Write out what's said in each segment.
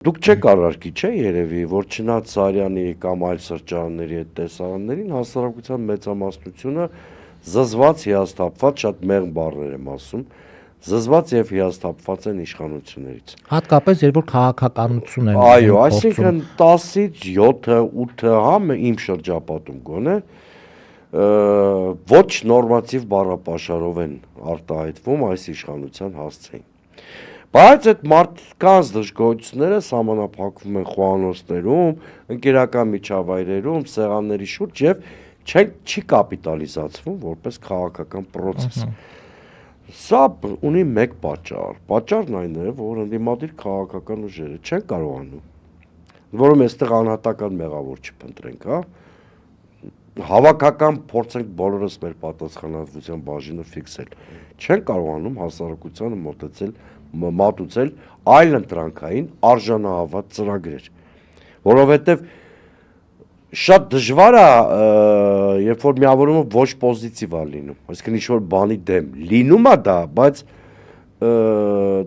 Դուք չեք առարկի, չէ՞ երևի, որ չնայած Սարյանի կամ այլ սրճարանների այդ տեսարաններին հասարակության մեծամասնությունը զզված հիասթափված, շատ մեղմ բառներ եմ ասում, զզված եւ հիասթափված են իշխանություններից։ Հատկապես երբ որ քաղաքականություն են։ Այո, այսինքն 10-ից 7-ը, 8-ը համ իմ շրջապատում գոնե ոչ նորմատիվ բառապաշարով են արտահայտվում այս իշխանության հասցեին։ Բայց այդ մարդկանց դժգոհությունները սահմանափակվում են խոհանոցներում, ընկերական միջավայրերում, սեղանների շուրջ եւ չի կապիտալիզացվում որպես քաղաքական process։ Սա ունի մեկ պատճառ։ Պատճառն այն է, որ ընդդիմադիր քաղաքական ուժերը չեն կարողանում, որում այստեղ անհատական մեղավոր չփնտրենք, հա։ Հավաքական փորձենք բոլորս մեր պատասխանատվության բաժինը ֆիքսել։ Չեն կարողանում հասարակությանը մատուցել այլ ընտրանքային արժանահավատ ծրագրեր, որովհետև շատ դժվար է, երբ որ միավորումը ոչ պոզիտիվ է լինում, այսինքն ինչ-որ բանի դեմ լինում է դա, բայց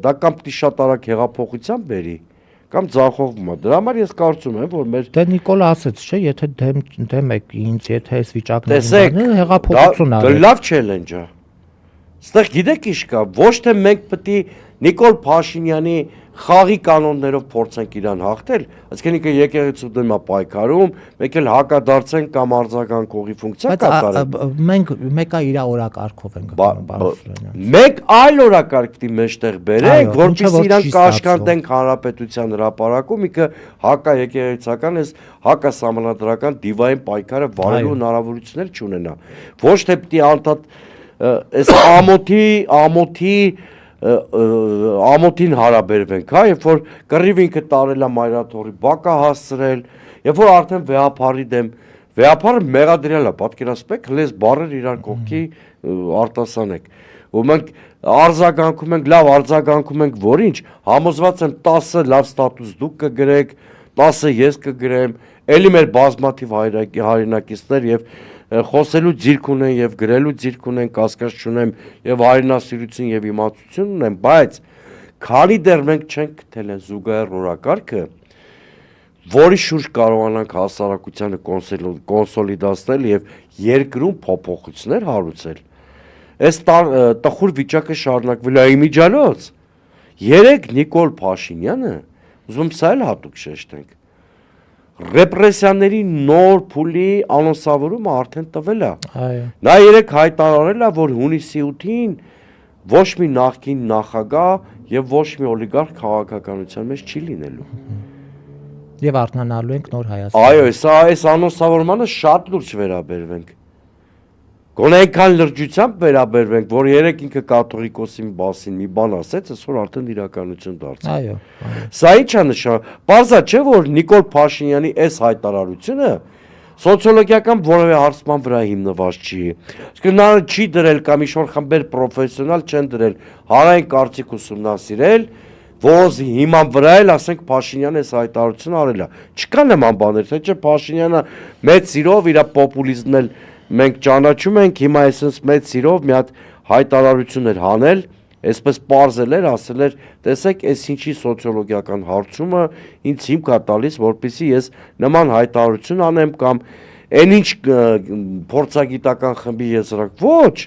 դա կամ պիտի շատ արագ հեղափոխության բերի, կամ ձախողվում է։ Դրա համար ես կարծում եմ, որ մեր Դե Նիկոլ ասեց, չէ, եթե դեմ եք ինձ, եթե այս վիճակներում հեղափոխություն արեք։ Դա լավ չելենջ է։ Ստեղ գիտեք ինչ կա, ոչ թե մենք պետք է Նիկոլ Փաշինյանի խաղի կանոններով փորձենք իրան հաղթել, այսինքն ինքը եկեղեցու դեմ է պայքարում, մեկ էլ հակադարձենք կամ արձագանքողի ֆունկցիա կատարենք։ Մենք մեկը իր օրակարգով ենք գնում, պարոն Սուրյանյան։ Մեկ այլ օրակարգ պիտի մեջտեղ բերենք, որպեսզի իրան կաշխատենք հանրապետության հրապարակում, ինքը հակա եկեղեցական, այս հակա սահմանադրական դիվային պայքարը վարելու հնարավորություններ չունենա։ Ոչ թե պիտի անդադ այս ամոթին հարաբերվենք, հա, երբ որ կռիվ ինքը տարել է Մայրաթորի բակա հասցրել, երբ որ արդեն վեհապարի դեմ, վեհապարը մեղադրյալ է, պատկերացրեք, հենց բառեր իրար կողքի արտասանեք, ու մենք արձագանքում ենք, լավ արձագանքում ենք, որ ինչ, համոզված եմ 10 լավ ստատուս դուք կգրեք, 10 ես կգրեմ, էլի մեր բազմաթիվ հայրենակիցներ եւ խոսելու ձիրք ունեն եւ գրելու ձիրք ունեն, կասկած չունեմ եւ հայրենասիրություն եւ իմացություն ունեն, բայց քանի դեռ մենք չենք գտել այն զուգահեռ օրակարգը, որի շուրջ կարողանանք հասարակությանը կոնսոլիդացնել եւ երկրում փոփոխություններ հարուցել, այս տխուր վիճակը շարունակվելու է իմիջիալոց։ Երեք Նիկոլ Փաշինյանը, ուզում սա էլ հատուկ շեշտենք, ռեպրեսիաների նոր փուլի անոնսավորումը արդեն տվել է։ Այո։ Նա երեք հայտարարել է, որ հունիսի 8-ին ոչ մի նախկին նախագահ եւ ոչ մի օլիգարխ քաղաքականության մեջ չի լինելու։ Եվ արթնանալու ենք նոր Հայաստան։ Այո, սա այս անոնսավորմանը շատ լուրջ վերաբերվենք։ Գոնե այնքան լրջությամբ վերաբերվենք, որ երեք ինքը կաթողիկոսի մասին մի բան ասեց, այսօր արդեն իրականություն դարձավ։ Այո։ Սա ի՞նչ է նշանակում։ Պարզա չէ, որ Նիկոլ Փաշինյանի այս հայտարարությունը սոցիոլոգիական որևէ հարցման վրա հիմնված չի։ Իսկ նա չի դրել կամ ինչ-որ խմբեր պրոֆեսիոնալ չեն դրել, հանրային կարծիք ուսումնասիրել, որի հիման վրա էլ ասենք Փաշինյանը այս հայտարարությունը արել է։ Չկան նման բաներ, թե չէ Փաշինյանը մեծ սիրով իր պոպուլիզմն էլ մենք ճանաչում ենք, հիմա այսպես մեծ սիրով մի հատ հայտարարություն էր հանել, այսպես պարզել էր, ասել էր, տեսեք, այս ինչի սոցիոլոգիական հարցումը ինձ հիմք է տալիս, որպեսզի ես նման հայտարարություն անեմ կամ այն ինչ փորձագիտական խմբի եզրակ, ոչ,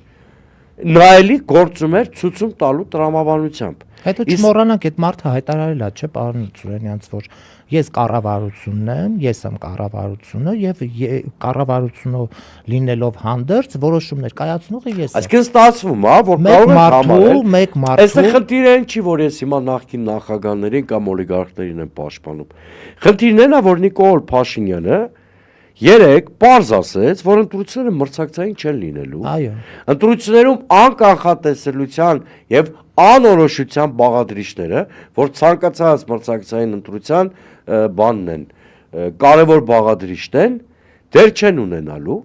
նա էլի գործում էր ցույցում տալու տրամաբանությամբ։ Հետո չմոռանանք, այդ մարդը հայտարարել է, չէ, պարոն Սուրյանյանց, որ ես կառավարությունն եմ, ես եմ կառավարությունը եւ կառավարությունով լինելով հանդերձ որոշումներ կայացնողը ես եմ։ Այսինքն ստացվում է, որ կարող է համարել մեկ մարդու։ Այստեղ խնդիրը չի, որ ես հիմա նախկին նախագահներին կամ օլիգարխներին եմ պաշտպանում։ Խնդիրն այն է, որ Նիկոլ Փաշինյանը երեք պարզ ասեց, որ ընտրությունները մրցակցային չեն լինելու։ Այո։ Ընտրություններում անկանխատեսելիության եւ անորոշության բաղադրիչները, որ ցանկացած մրցակցային ընտրության բանն են, կարևոր բաղադրիչն են, դեր չեն ունենալու։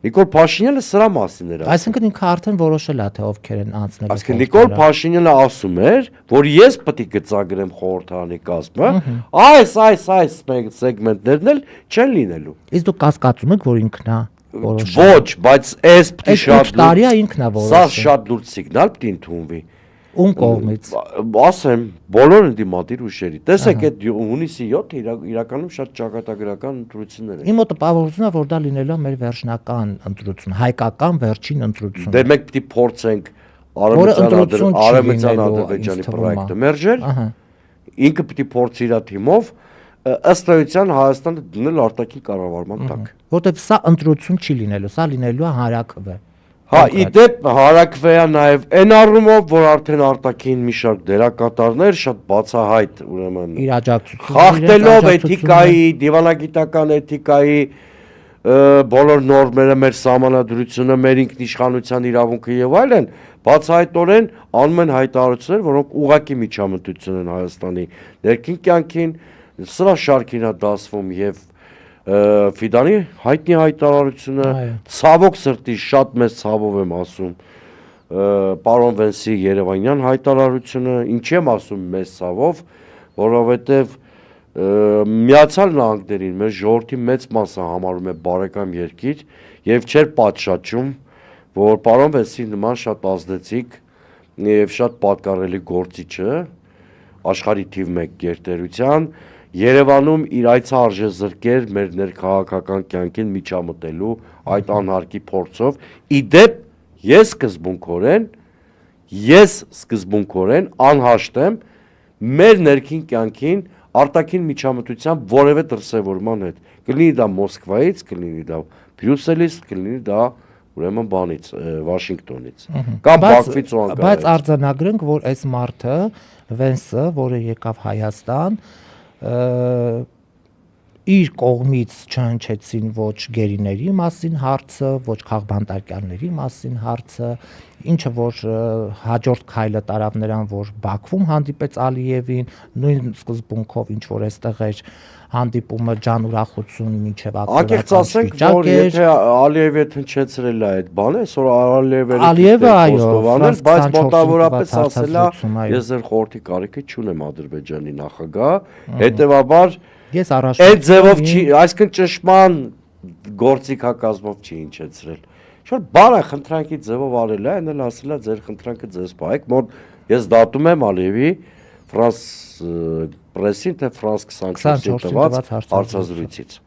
Նիկոլ Փաշինյանը սրա մասին էր ասում։ Այսինքն ինքը արդեն որոշել է, թե ովքեր են անցնելու։ Այսինքն Նիկոլ Փաշինյանը ասում էր, որ ես պետք է գծագրեմ խորհրդարանի կազմը, այս սեգմենտներն էլ չեն լինելու։ Իսկ դուք կասկածում եք, որ ինքն է որոշել։ Ոչ, բայց այս պետք է շատ տարի է ինքն է որոշել։ Սա շատ լուրջ սիգնալ պետք է ընդունվի։ Ում կողմից։ ասեմ, բոլոր ընդդիմադիր ուժերի։ Տեսեք, այդ հունիսի 7-ը իրականում շատ ճակատագրական ընտրություններ են։ Իմ մոտ տպավորությունն է, որ դա լինելու է մեր վերջնական ընտրություն, հայկական վերջին ընտրությունը։ Դե մենք պիտի փորձենք Արևմտյան Ադրբեջանի պրոյեկտը մերժել։ Ինքը պիտի փորձի իր թիմով ըստ էության Հայաստանը դնել արտաքին կառավարման տակ։ Որտեվ սա ընտրություն չի լինելու, սա լինելու է հարակվե։ Հա, իդեպ հարակվեա նաև այն առումով, որ արդեն արտաքին մի շարք դերակատարներ շատ բացահայտ, ուրեմն խախտելով էթիկայի, դիվանագիտական էթիկայի բոլոր նորմերը, մեր սահմանադրությունը, մեր ինքնիշխանության իրավունքը եւ այլն, բացահայտորեն անում են հայտարարություններ, որոնք ուղղակի միջամտություն են Հայաստանի ներքին կյանքին, սրա շարքին է դասվում եւ Ֆիդանի հայտնի հայտարարությունը, ցավոք սրտի շատ մեծ ցավով եմ ասում, պարոն Վենսի Երևանյան հայտարարությունը, ինչի եմ ասում մեծ ցավով, որովհետև Միացյալ Նահանգներին մեր ժողովրդի մեծ մասը համարում է բարեկամ երկիր եւ չէր պատշաճում, որ պարոն Վենսի նման շատ ազդեցիկ եւ շատ պատկառելի գործիչը աշխարհի թիվ 1 գերտերության Երևանում իր այցարժե զրկեր մեր ներքաղաքական կյանքին միջամտելու այդ անհարկի փորձով։ Իդեպ ես սկզբունքորեն անհաշտ եմ մեր ներքին կյանքին արտաքին միջամտության որևէ դրսևորման հետ։ Կլինի դա Մոսկվայից, կլինի դա Բրյուսելից, կլինի դա ուրեմն բանից, Վաշինգտոնից կամ Բաքվից ու Անկարայից։ Բայց արձանագրենք, որ այս մարդը Վենսը, որը եկավ Հայաստան, իր կողմից չհնչեցին ոչ գերիների մասին հարցը, ոչ քաղբանտարկյալների մասին հարցը, ինչը որ հաջորդ քայլը տարավ նրան, որ Բաքվում հանդիպեց Ալիևին, նույն սկզբունքով ինչ որ այստեղ էր հանդիպումը ջանուրախություն մինչև ակերտ ասենք, որ եթե Ալիևը հնչեցրել է այդ բանը, այսօր Ալիևը այո, բայց մոտավորապես ասել է, ես ձեր խորհրդի կարիքը չունեմ Ադրբեջանի նախագահ, հետևաբար ես այդ ձևով չի, այսինքն ճշմարտ գործիքակազմով չի հնչեցրել։ Շուտ բանը խնդրանքի ձևով արել է, այն էլ ասել է ձեր խնդրանքը ձեզ պահեք, մոտ ես դատում եմ Ալիևի Ֆրանս պրեսին թե Ֆրանս 24-ի տված հարցազրույցից։